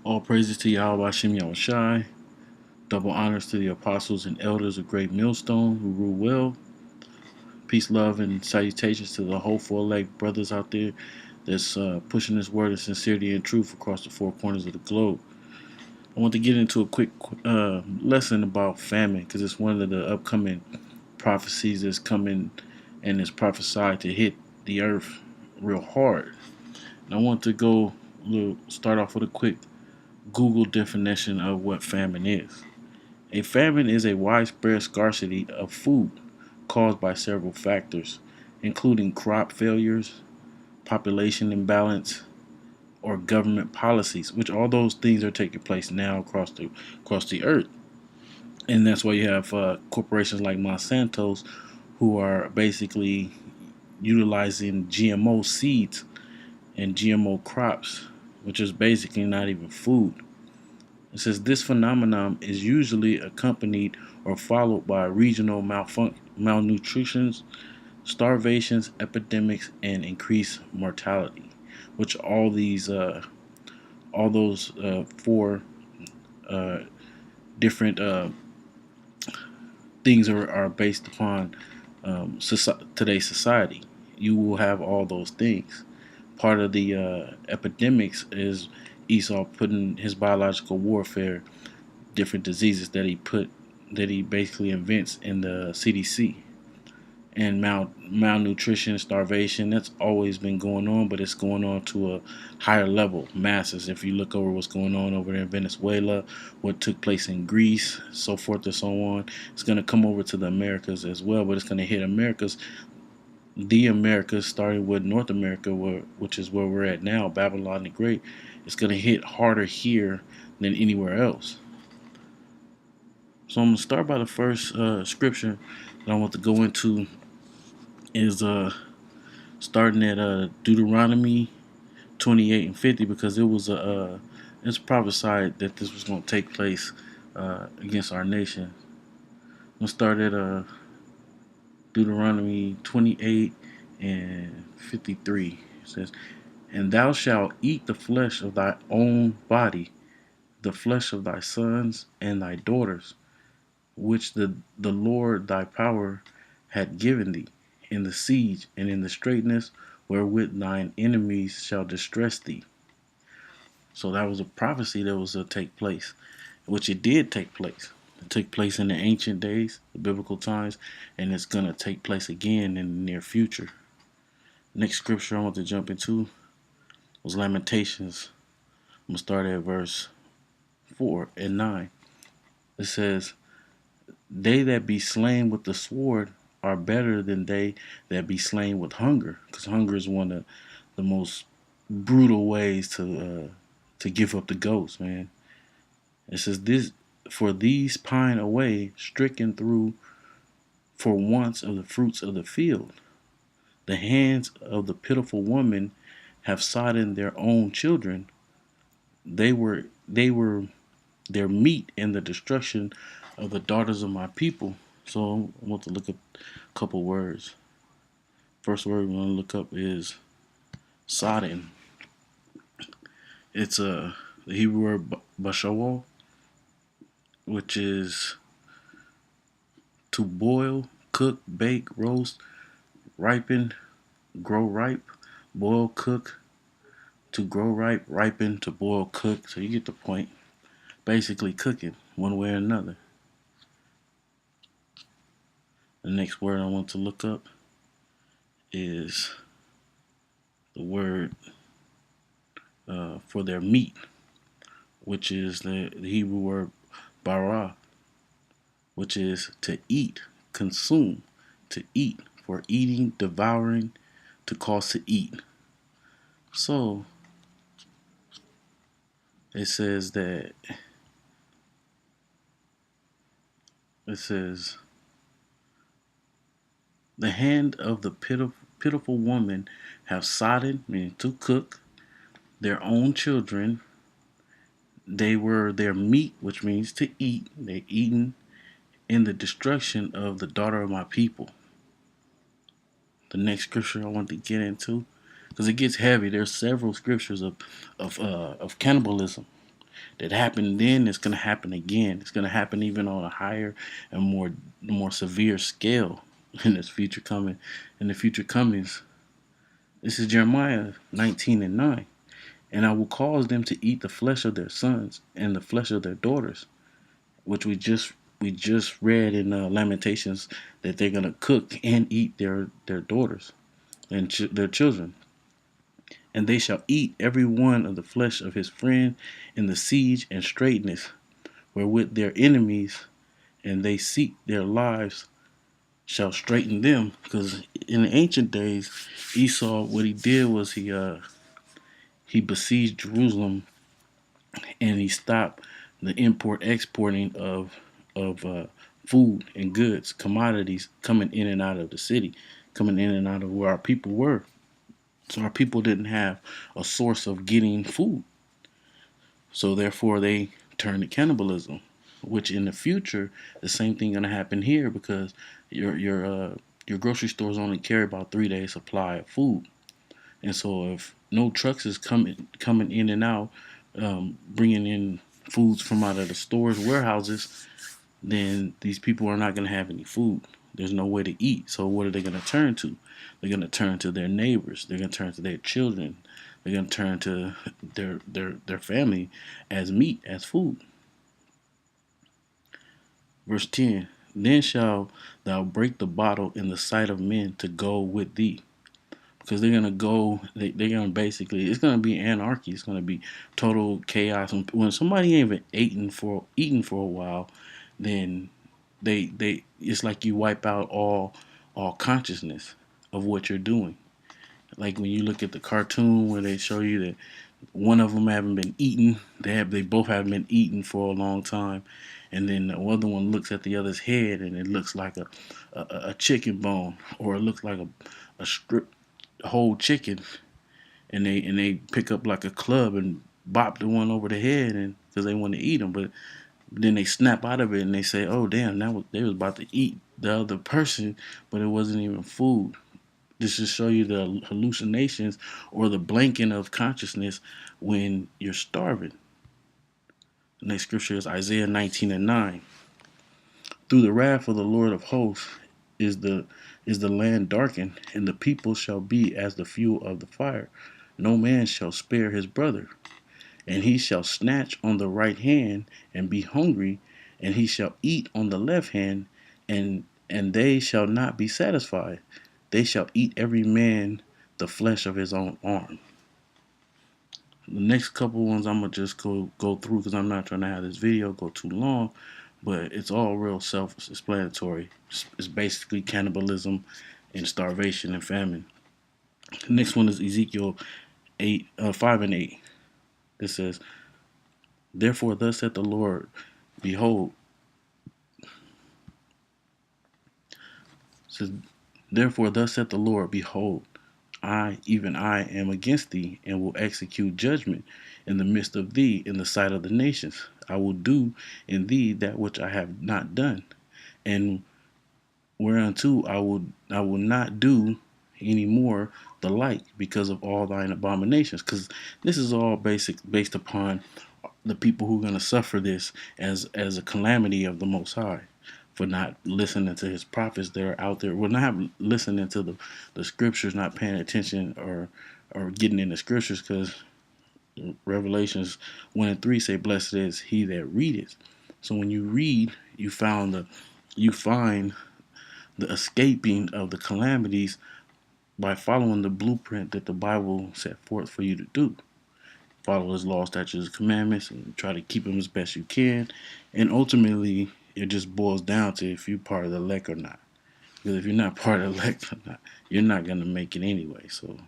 All praises to Yahweh Shem Shai. Double honors to the apostles and elders of Great Millstone who rule well. Peace, love, and salutations to the hopeful elect brothers out there that's pushing this word of sincerity and truth across the four corners of the globe. I want to get into a quick lesson about famine because it's one of the upcoming prophecies that's coming and is prophesied to hit the earth real hard. And I want to start off with a quick Google definition of what famine is. A famine is a widespread scarcity of food caused by several factors, including crop failures, population imbalance, or government policies, which all those things are taking place now across the earth. And that's why you have corporations like Monsanto's who are basically utilizing GMO seeds and GMO crops, which is basically not even food. It says this phenomenon is usually accompanied or followed by regional malnutrition, starvations, epidemics, and increased mortality. Which all those four uh, different things are based upon today's society. You will have all those things. Part of the epidemics is Esau putting his biological warfare, different diseases that he basically invents in the CDC. And malnutrition, starvation, that's always been going on, but it's going on to a higher level, masses. If you look over what's going on over there in Venezuela, what took place in Greece, so forth and so on, it's going to come over to the Americas as well, but it's going to hit the Americas, starting with North America, which is where we're at now, Babylon the Great. It's going to hit harder here than anywhere else. So I'm going to start by the first scripture that I want to go into is starting at Deuteronomy 28 and 50 because it's prophesied that this was going to take place against our nation. We'll start at Deuteronomy 28 and 53. It says, "And thou shalt eat the flesh of thy own body, the flesh of thy sons and thy daughters, which the Lord thy power had given thee, in the siege and in the straitness wherewith thine enemies shall distress thee." So that was a prophecy that was to take place, which it did take place. It took place in the ancient days, the biblical times, and it's going to take place again in the near future. Next scripture I want to jump into was Lamentations. I'm going to start at verse 4 and 9. It says, "They that be slain with the sword are better than they that be slain with hunger," because hunger is one of the most brutal ways to give up the ghost, man. It says this, "For these pine away, stricken through for wants of the fruits of the field. The hands of the pitiful woman have sodden their own children. They were their meat in the destruction of the daughters of my people." So I want to look up a couple words. First word we want to look up is sodden. It's the Hebrew word bashawal, which is to boil, cook, bake, roast, ripen, grow ripe, boil, cook, to grow ripe, ripen, to boil, cook. So you get the point. Basically cooking one way or another. The next word I want to look up is the word for their meat, which is the Hebrew word bara, which is to eat, consume, to eat, for eating, devouring, to cause to eat. So it says that it says the hand of the pitiful woman have sodden, meaning to cook, their own children. They were their meat, which means to eat. They eaten in the destruction of the daughter of my people. The next scripture I want to get into, because it gets heavy. There's several scriptures of cannibalism, that happened then is going to happen again. It's going to happen even on a higher and more severe scale in this future coming. In the future comings, this is Jeremiah 19:9. And I will cause them to eat the flesh of their sons and the flesh of their daughters, which we just read in Lamentations that they're gonna cook and eat their daughters and their children, and they shall eat every one of the flesh of his friend in the siege and straitness, wherewith their enemies and they seek their lives shall straighten them. Because in the ancient days, Esau, what he did was he besieged Jerusalem and he stopped the import exporting of food and goods, commodities coming in and out of the city, coming in and out of where our people were. So our people didn't have a source of getting food. So therefore they turned to cannibalism, which in the future the same thing gonna happen here because your grocery stores only carry about 3 days supply of food. And so if no trucks is coming in and out, bringing in foods from out of the stores, warehouses, then these people are not going to have any food. There's no way to eat. So what are they going to turn to? They're going to turn to their neighbors. They're going to turn to their children. They're going to turn to their family as meat, as food. Verse 10. Then shall thou break the bottle in the sight of men to go with thee. Because they're gonna go, they're gonna basically, it's gonna be anarchy. It's gonna be total chaos. When somebody ain't even eating for a while, then they it's like you wipe out all consciousness of what you're doing. Like when you look at the cartoon where they show you that one of them haven't been eaten, they both haven't been eaten for a long time, and then the other one looks at the other's head and it looks like a chicken bone, or it looks like a strip whole chicken, and they pick up like a club and bop the one over the head, and because they want to eat them, but then they snap out of it and they say, "Oh damn, they was about to eat the other person, but it wasn't even food." This just show you the hallucinations or the blanking of consciousness when you're starving. The next scripture is Isaiah 19:9. Through the wrath of the Lord of hosts is the land darkened, and the people shall be as the fuel of the fire. No man shall spare his brother, and he shall snatch on the right hand and be hungry, and he shall eat on the left hand, and they shall not be satisfied. They shall eat every man the flesh of his own arm. The next couple ones I'm gonna just go through because I'm not trying to have this video go too long, but it's all real self-explanatory. It's basically cannibalism and starvation and famine. The next one is Ezekiel 5:8. It says, "Therefore, thus saith the Lord, behold." It says, "Therefore, thus saith the Lord, behold, I, even I, am against thee, and will execute judgment in the midst of thee in the sight of the nations. I will do in thee that which I have not done, and whereunto I will not do any more the like because of all thine abominations." Because this is all based upon the people who are going to suffer this as a calamity of the Most High for not listening to his prophets that are out there. We're not listening to the scriptures, not paying attention or getting in the scriptures, because Revelations 1 and 3 say, "Blessed is he that readeth." So when you read, you find the escaping of the calamities by following the blueprint that the Bible set forth for you to do. Follow his law, statutes, and commandments, and try to keep them as best you can. And ultimately, it just boils down to if you're part of the elect or not. Because if you're not part of the elect or not, you're not going to make it anyway. So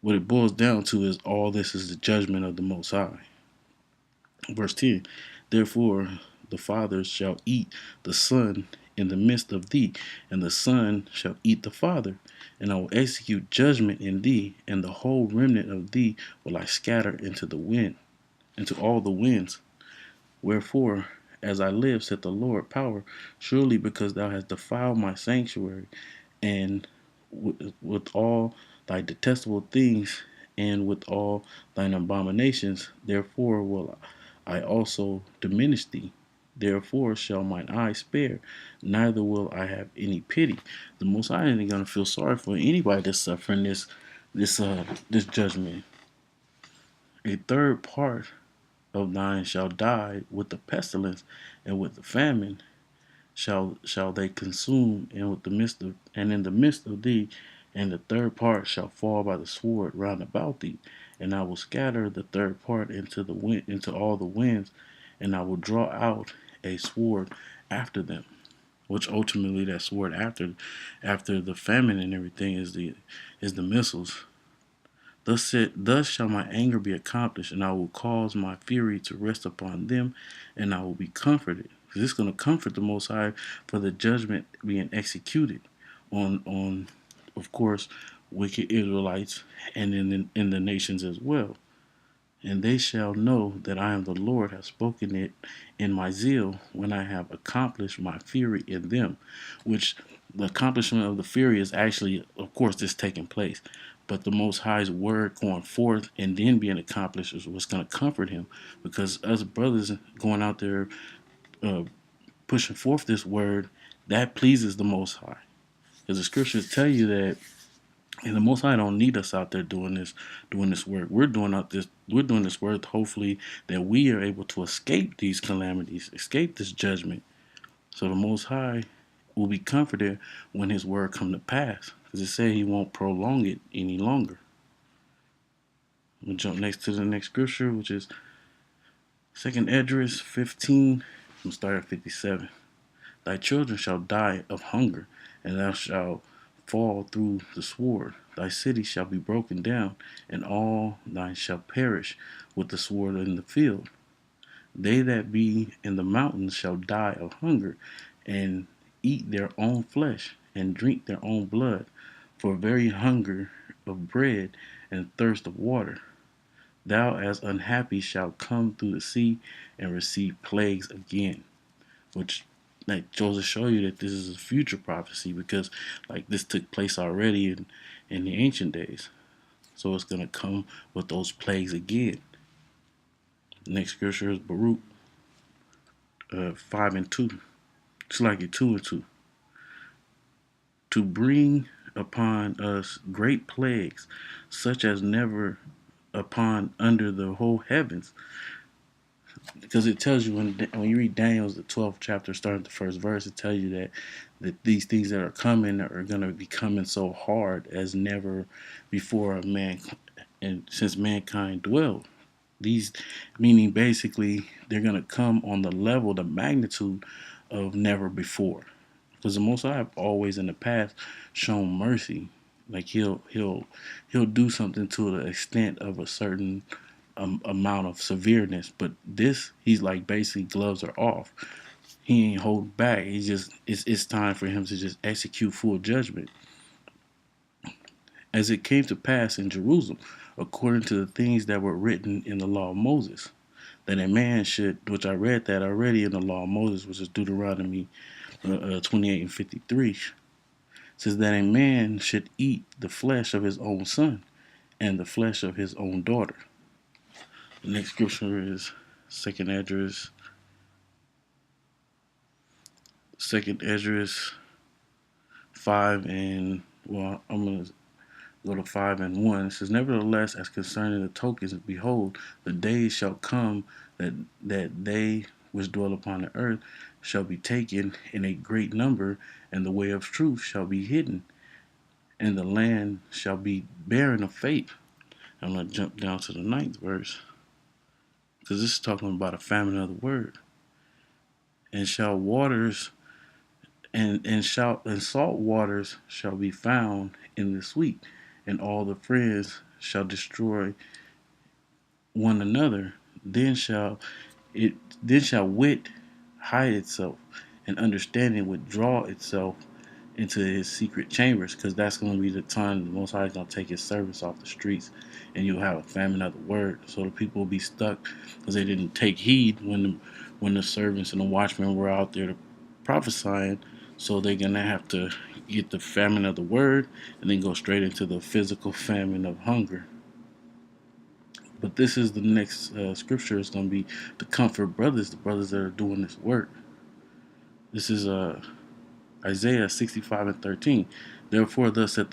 what it boils down to is all this is the judgment of the Most High. Verse 10, "Therefore the fathers shall eat the son in the midst of thee, and the son shall eat the father. And I will execute judgment in thee, and the whole remnant of thee will I scatter into the wind, into all the winds. Wherefore, as I live, saith the Lord power, surely because thou hast defiled my sanctuary, and with all thy detestable things, and with all thine abominations. Therefore will I also diminish thee. Therefore shall mine eye spare, neither will I have any pity. The Most High ain't gonna feel sorry for anybody that's suffering this judgment. A third part of thine shall die with the pestilence, and with the famine shall they consume, and in the midst of thee, and the third part shall fall by the sword round about thee, and I will scatter the third part into all the winds, and I will draw out a sword after them. Which ultimately that sword after the famine and everything is the missiles. Thus shall my anger be accomplished, and I will cause my fury to rest upon them, and I will be comforted. Because it's going to comfort the Most High for the judgment being executed on of course, wicked Israelites and in the nations as well. And they shall know that I am the Lord, have spoken it in my zeal, when I have accomplished my fury in them. Which the accomplishment of the fury is actually, of course, this taking place. But the Most High's word going forth and then being accomplished is what's going to comfort him. Because us brothers going out there uh, pushing forth this word, that pleases the Most High. Because the scriptures tell you that, and the Most High don't need us out there doing this work. We're doing this work. Hopefully, that we are able to escape these calamities, escape this judgment. So the Most High will be comforted when His word come to pass, because it said He won't prolong it any longer. I'm gonna jump next to the next scripture, which is 2nd Esdras 15. I'm gonna start at 57. Thy children shall die of hunger, and thou shalt fall through the sword. Thy city shall be broken down, and all thine shall perish with the sword in the field. They that be in the mountains shall die of hunger, and eat their own flesh, and drink their own blood, for very hunger of bread and thirst of water. Thou as unhappy shalt come through the sea and receive plagues again. Which like goes to show you that this is a future prophecy, because like this took place already in the ancient days. So it's gonna come with those plagues again. Next scripture is Baruch 5:2. It's like it 2:2. To bring upon us great plagues, such as never upon under the whole heavens. Because it tells you when you read Daniel's the 12th chapter, starting the first verse, it tells you that these things that are coming are going to be coming so hard as never before man and since mankind dwelled. These meaning basically they're going to come on the level, the magnitude of never before. Because the Most High have always in the past shown mercy. Like he'll do something to the extent of a certain amount of severeness, but this he's like basically gloves are off. He ain't hold back. He just it's time for him to just execute full judgment. As it came to pass in Jerusalem, according to the things that were written in the law of Moses, that a man should, which I read that already in the law of Moses, which is Deuteronomy 28 and 53, says that a man should eat the flesh of his own son and the flesh of his own daughter. The next scripture is Second Esdras, 5 and I'm gonna go to 5:1. It says, nevertheless, as concerning the tokens, behold, the days shall come that they which dwell upon the earth shall be taken in a great number, and the way of truth shall be hidden, and the land shall be barren of faith. I'm gonna jump down to the 9th verse, because this is talking about a famine of the word. And shall waters and salt waters shall be found in the sweet, and all the friends shall destroy one another. Then shall wit hide itself, and understanding withdraw itself into his secret chambers, because that's going to be the time the Most High is going to take his servants off the streets, and you'll have a famine of the word. So the people will be stuck because they didn't take heed when the servants and the watchmen were out there prophesying. So they're going to have to get the famine of the word and then go straight into the physical famine of hunger. But this is the next scripture. It's going to be to comfort brothers, the brothers that are doing this work. This is Isaiah 65:13. Therefore, thus saith